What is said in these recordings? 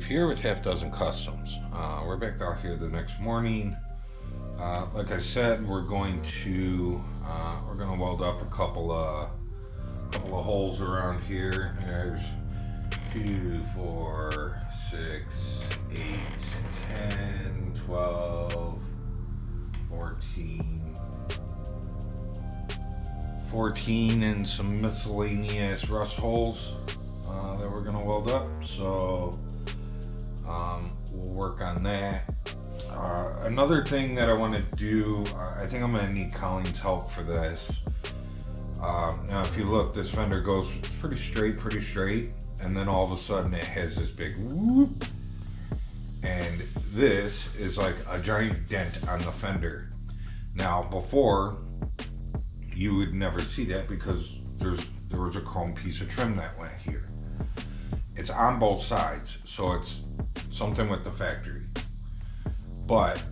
here with Half Dozen Customs. We're back out here the next morning. Like I said, we're going to weld up a couple of holes around here. There's 2, 4, 6, 8, 10, 12, 14 and some miscellaneous rust holes that we're gonna weld up. So we'll work on that. Another thing that I want to do, I think I'm gonna need Colleen's help for this. Now if you look, this fender goes pretty straight, and then all of a sudden it has this big whoop, and this is like a giant dent on the fender. Now before, you would never see that because there was a chrome piece of trim that went here. It's on both sides, so it's something with the factory. But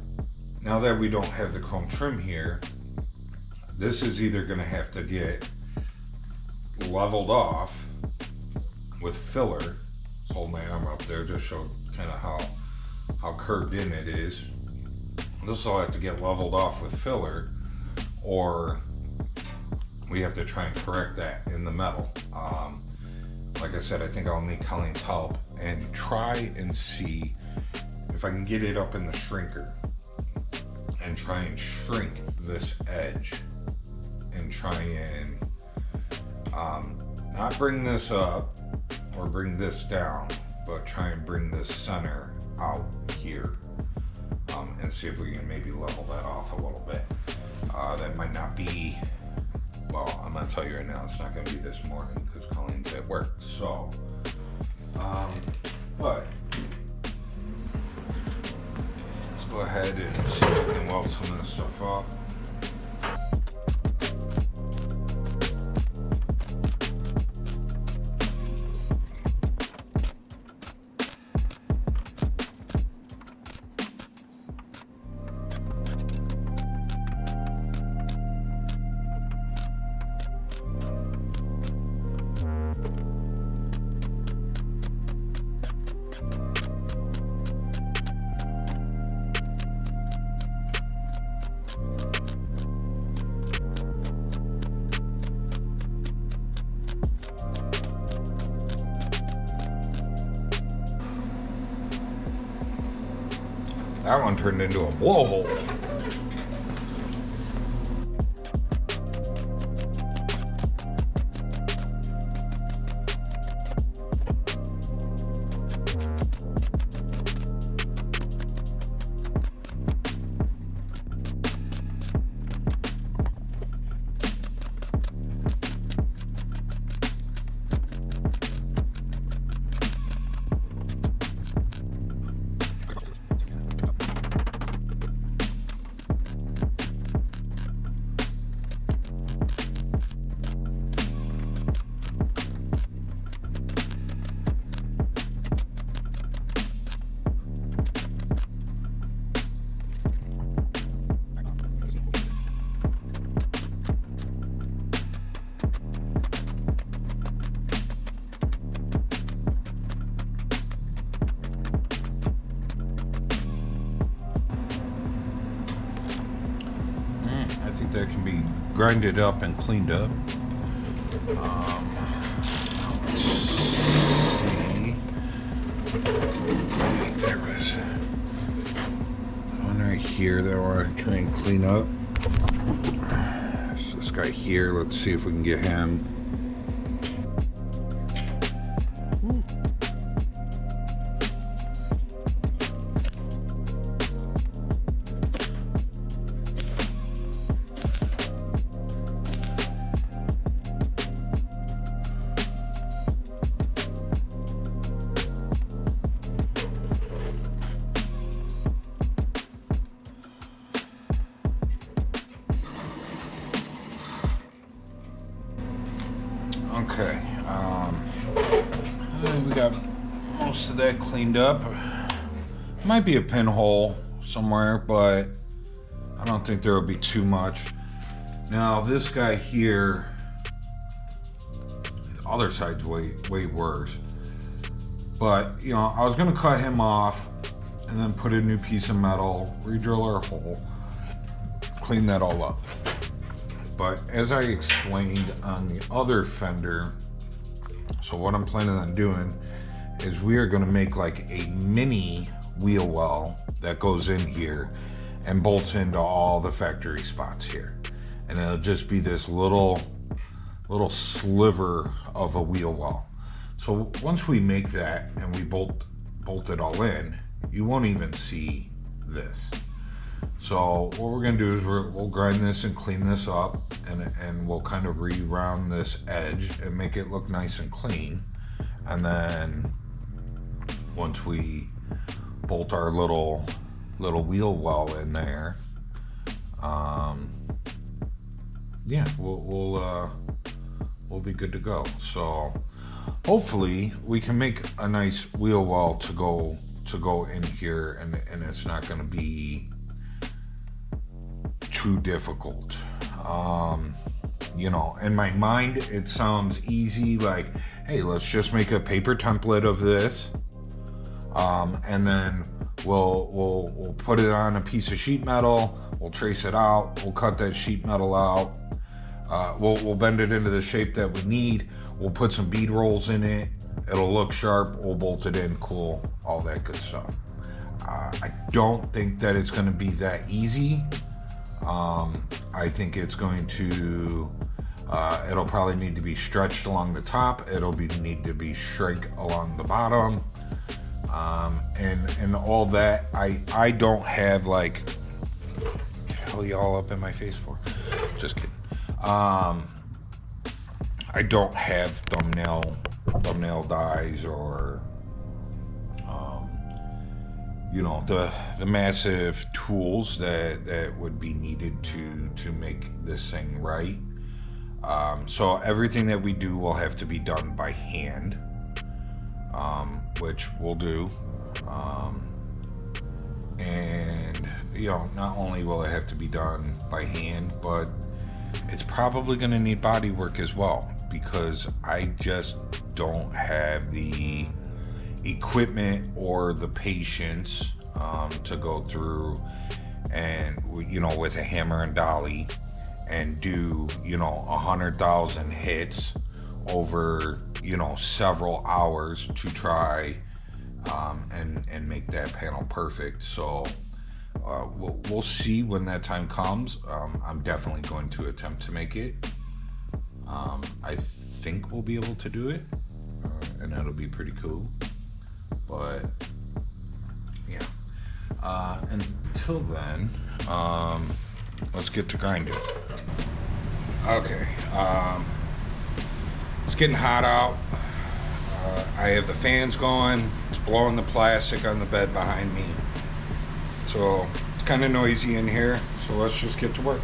now that we don't have the chrome trim here, this is either gonna have to get leveled off with filler. Let's hold my arm up there, just show kind of how curved in it is. This will have to get leveled off with filler, or we have to try and correct that in the metal. Like I said, I think I'll need Colleen's help and try and see if I can get it up in the shrinker and try and shrink this edge and try and not bring this up or bring this down, but try and bring this center out here and see if we can maybe level that off a little bit. That might not be, well, I'm gonna tell you right now, it's not gonna be this morning because Colleen's at work. So, but let's go ahead and see if we can weld some of this stuff up. That one turned into a blowhole. That can be grinded up and cleaned up. Let's see. There is one right here that I want to try and clean up. There's this guy here. Let's see if we can get him. Okay, we got most of that cleaned up. Might be a pinhole somewhere, but I don't think there will be too much. Now this guy here, the other side's way worse. But, you know, I was gonna cut him off and then put a new piece of metal, re-drill our hole, clean that all up. But as I explained on the other fender, so what I'm planning on doing is we are gonna make like a mini wheel well that goes in here and bolts into all the factory spots here. And it'll just be this little sliver of a wheel well. So once we make that and we bolt it all in, you won't even see this. So what we're gonna do is we'll grind this and clean this up, and we'll kind of re-round this edge and make it look nice and clean. And then once we bolt our little wheel well in there, yeah, we'll be good to go. So hopefully we can make a nice wheel well to go in here, and it's not going to be too difficult. You know, in my mind it sounds easy, like, hey, let's just make a paper template of this, and then we'll put it on a piece of sheet metal, we'll trace it out, we'll cut that sheet metal out, we'll bend it into the shape that we need, we'll put some bead rolls in it, it'll look sharp, we'll bolt it in, cool, all that good stuff. I don't think that it's going to be that easy. I think it's going to, it'll probably need to be stretched along the top, need to be shrank along the bottom, and all that. I don't have, like, hell y'all up in my face for? Just kidding. I don't have thumbnail dies or you know, the massive tools that would be needed to make this thing right. So everything that we do will have to be done by hand, which we'll do. And, you know, not only will it have to be done by hand, but it's probably going to need body work as well, because I just don't have the equipment or the patience to go through and, you know, with a hammer and dolly and do, you know, 100,000 hits over, you know, several hours to try and make that panel perfect. So we'll see when that time comes. I'm definitely going to attempt to make it. I think we'll be able to do it, and that'll be pretty cool. But yeah, until then, let's get to grinding. Okay, it's getting hot out. I have the fans going. It's blowing the plastic on the bed behind me, so it's kind of noisy in here. So let's just get to work.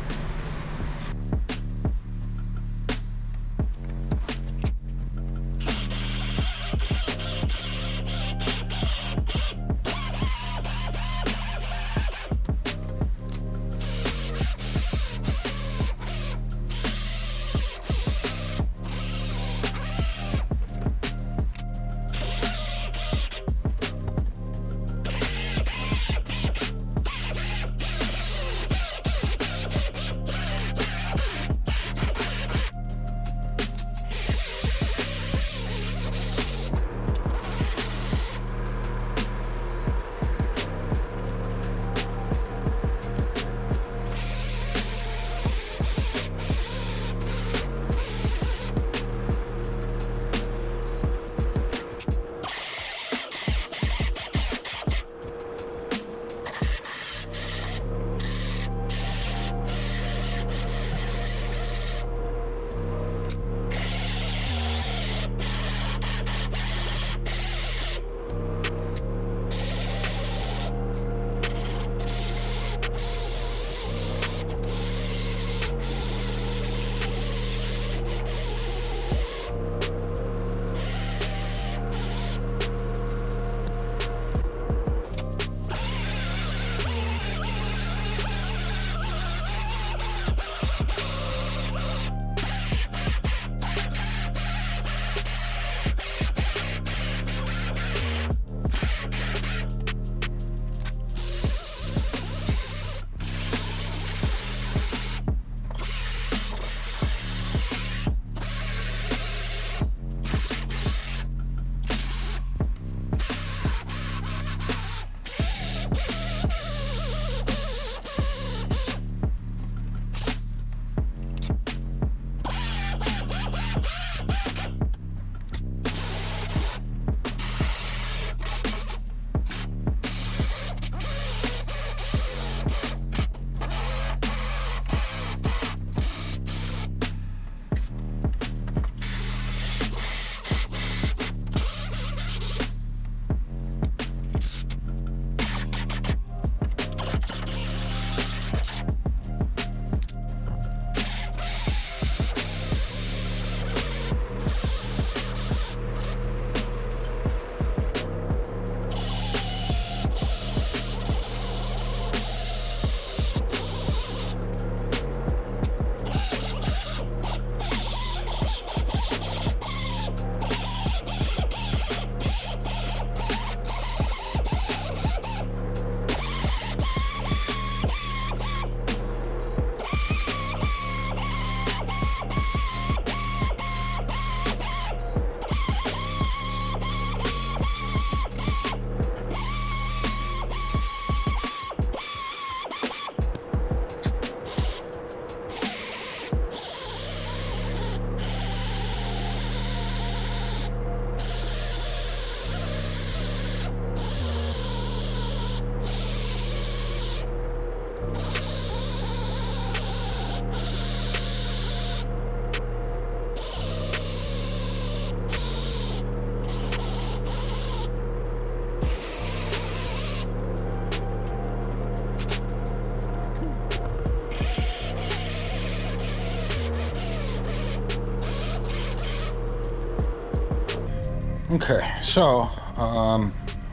Okay, so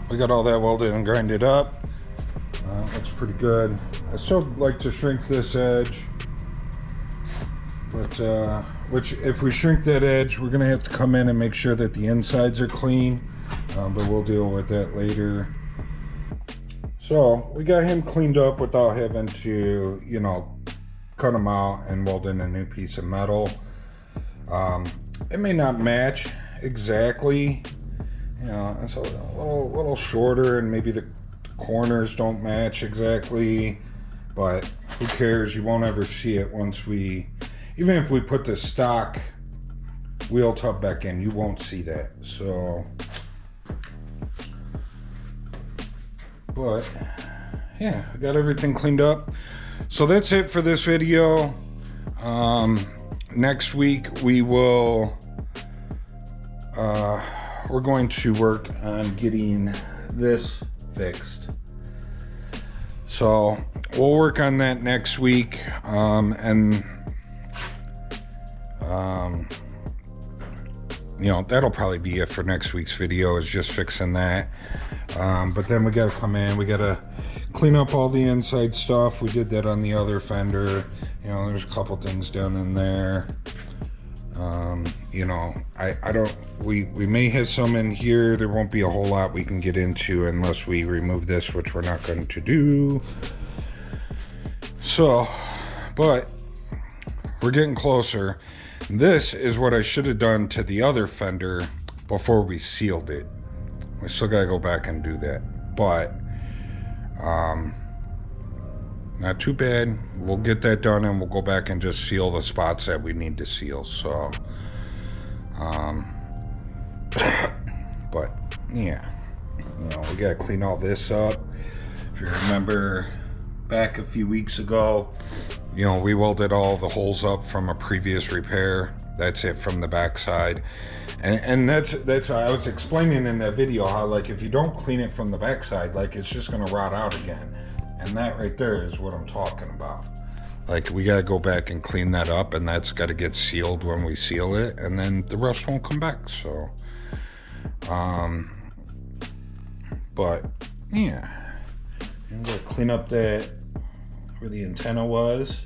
we got all that welded and grinded up. Looks pretty good. I still like to shrink this edge, but which if we shrink that edge, we're gonna have to come in and make sure that the insides are clean, but we'll deal with that later. So we got him cleaned up without having to, you know, cut him out and weld in a new piece of metal. It may not match exactly, you know, it's a little shorter, and maybe the corners don't match exactly, but who cares? You won't ever see it once we, even if we put the stock wheel tub back in, you won't see that. So, but yeah, I got everything cleaned up. So that's it for this video. Next week we will we're going to work on getting this fixed, so we'll work on that next week, and you know, that'll probably be it for next week's video, is just fixing that. But then we got to come in, we got to clean up all the inside stuff. We did that on the other fender. You know, there's a couple things down in there. You know, I don't, we may have some in here. There won't be a whole lot we can get into unless we remove this, which we're not going to do. So, but we're getting closer. This is what I should have done to the other fender before we sealed it. We still gotta go back and do that, but not too bad. We'll get that done and we'll go back and just seal the spots that we need to seal. So but yeah, you know, we gotta clean all this up. If you remember back a few weeks ago, you know, we welded all the holes up from a previous repair. That's it from the back side. And that's why I was explaining in that video how, like, if you don't clean it from the back side, like, it's just gonna rot out again. And that right there is what I'm talking about. Like, we gotta go back and clean that up, and that's gotta get sealed when we seal it, and then the rust won't come back. So but yeah, I'm gonna clean up that where the antenna was.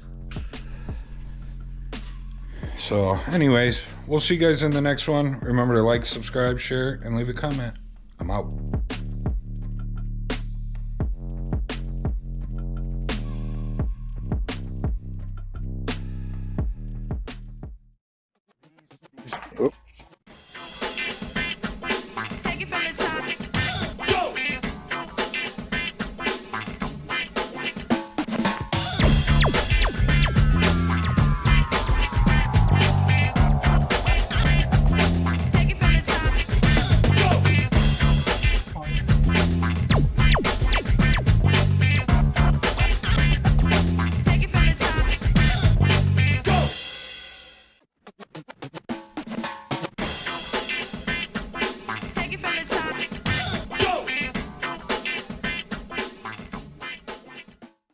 So anyways, we'll see you guys in the next one. Remember to like, subscribe, share, and leave a comment. I'm out.